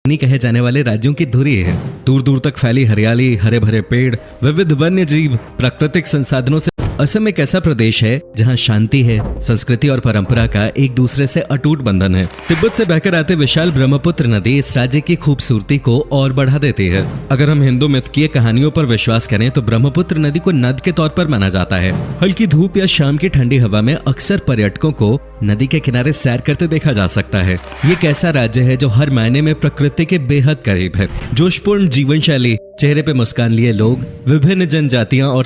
नहीं कहे जाने वाले राज्यों की धुरी है। दूर दूर तक फैली हरियाली, हरे भरे पेड़, विविध वन्य जीव, प्राकृतिक संसाधनों से असम एक ऐसा प्रदेश है जहां शांति है, संस्कृति और परंपरा का एक दूसरे से अटूट बंधन है। तिब्बत से बहकर आते विशाल ब्रह्मपुत्र नदी इस राज्य की खूबसूरती को और बढ़ा देती है। अगर हम हिंदू मिथकीय कहानियों पर विश्वास करें तो ब्रह्मपुत्र नदी को नद के तौर पर माना जाता है। हल्की धूप या शाम की ठंडी हवा में अक्सर पर्यटकों को नदी के किनारे सैर करते देखा जा सकता है। ये एक ऐसा राज्य है जो हर मायने में प्रकृति के बेहद करीब है। जोशपूर्ण जीवन शैली, चेहरे पे मुस्कान लिए लोग, विभिन्न जनजातियां और